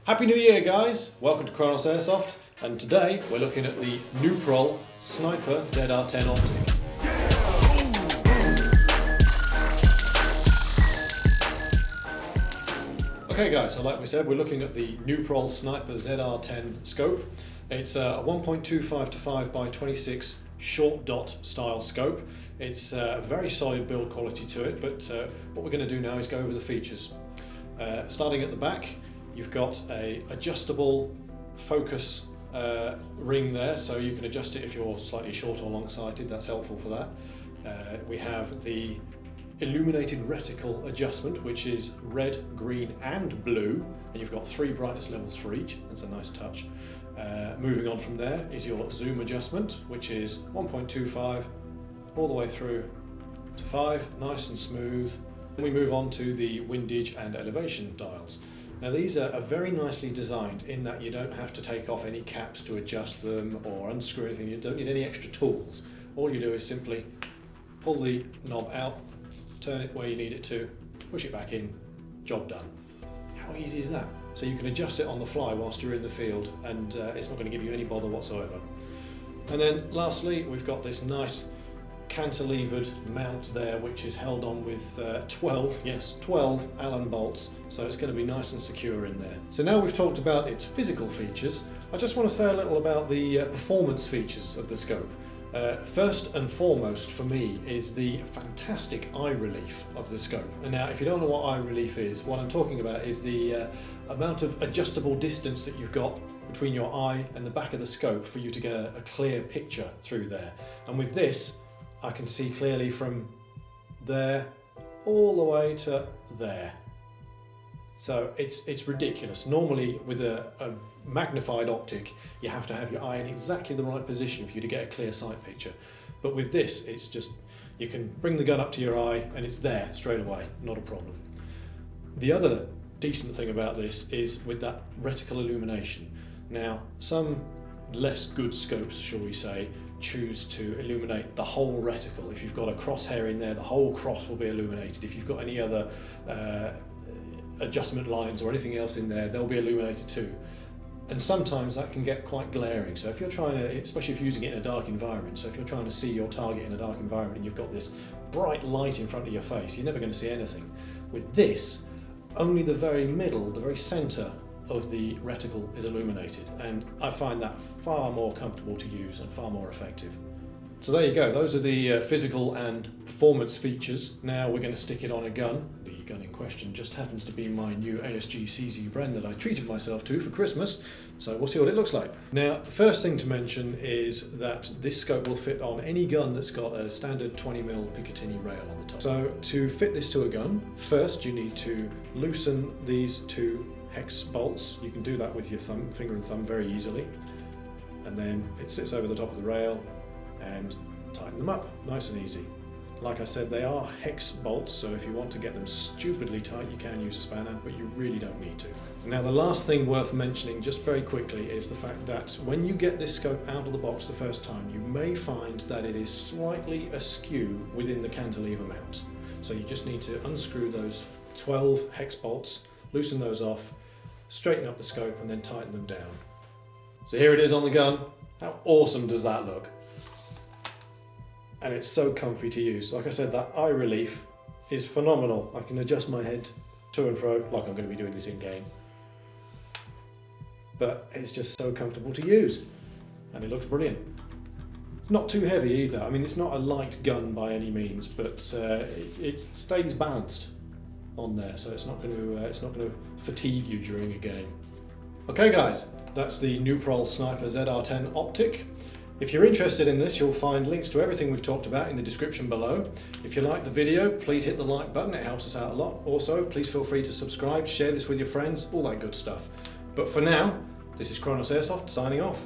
Happy New Year, guys! Welcome to Kronos Airsoft, and today we're looking at the Nuprol.sniper ZR-10 optic. Okay guys, so like we said, we're looking at the Nuprol.sniper ZR-10 scope. It's a 1.25 to 5 by 26 short dot style scope. It's a very solid build quality to it, but what we're going to do now is go over the features. Starting at the back, you've got a adjustable focus ring there, so you can adjust it if you're slightly short or long-sighted. That's helpful for that. We have the illuminated reticle adjustment, which is red, green and blue, and you've got 3 brightness levels for each. That's a nice touch. Moving on from there is your zoom adjustment, which is 1.25 all the way through to 5, nice and smooth. And we move on to the windage and elevation dials. Now these are very nicely designed in that you don't have to take off any caps to adjust them or unscrew anything. You don't need any extra tools. All you do is simply pull the knob out, turn it where you need it to, push it back in, job done. How easy is that? So you can adjust it on the fly whilst you're in the field, and it's not going to give you any bother whatsoever. And then lastly, we've got this nice cantilevered mount there, which is held on with 12 Allen bolts, so it's going to be nice and secure in there. So now we've talked about its physical features, I just want to say a little about the performance features of the scope. First and foremost for me is the fantastic eye relief of the scope. And now if you don't know what eye relief is, what I'm talking about is the amount of adjustable distance that you've got between your eye and the back of the scope for you to get a clear picture through there. And with this, I can see clearly from there all the way to there. So it's ridiculous. Normally with a magnified optic, you have to have your eye in exactly the right position for you to get a clear sight picture. But with this, it's just, you can bring the gun up to your eye and it's there straight away, not a problem. The other decent thing about this is with that reticle illumination. Now, some less good scopes, shall we say, choose to illuminate the whole reticle. If you've got a crosshair in there, the whole cross will be illuminated. If you've got any other adjustment lines or anything else in there, they'll be illuminated too. And sometimes that can get quite glaring. So if you're trying to, especially if you're using it in a dark environment, so if you're trying to see your target in a dark environment and you've got this bright light in front of your face, you're never going to see anything. With this, only the very middle, the very center of the reticle is illuminated, and I find that far more comfortable to use and far more effective. So there you go, those are the physical and performance features. Now we're going to stick it on a gun. The gun in question just happens to be my new ASG CZ Bren that I treated myself to for Christmas, so we'll see what it looks like. Now the first thing to mention is that this scope will fit on any gun that's got a standard 20mm Picatinny rail on the top. So to fit this to a gun, first you need to loosen these 2 hex bolts. You can do that with your finger and thumb very easily, and then it sits over the top of the rail, and tighten them up, nice and easy. Like I said, they are hex bolts, so if you want to get them stupidly tight, you can use a spanner, but you really don't need to. Now the last thing worth mentioning just very quickly is the fact that when you get this scope out of the box the first time, you may find that it is slightly askew within the cantilever mount. So you just need to unscrew those 12 hex bolts, loosen those off, straighten up the scope and then tighten them down. So here it is on the gun. How awesome does that look? And it's so comfy to use. Like I said, that eye relief is phenomenal. I can adjust my head to and fro like I'm going to be doing this in game. But it's just so comfortable to use. And it looks brilliant. Not too heavy either. I mean, it's not a light gun by any means, but it stays balanced on there, so it's not going to fatigue you during a game. Okay guys, that's the Nuprol.sniper ZR-10 optic. If you're interested in this, you'll find links to everything we've talked about in the description below. If you like the video, please hit the like button, it helps us out a lot. Also, please feel free to subscribe, share this with your friends, all that good stuff. But for now, this is Kronos Airsoft signing off.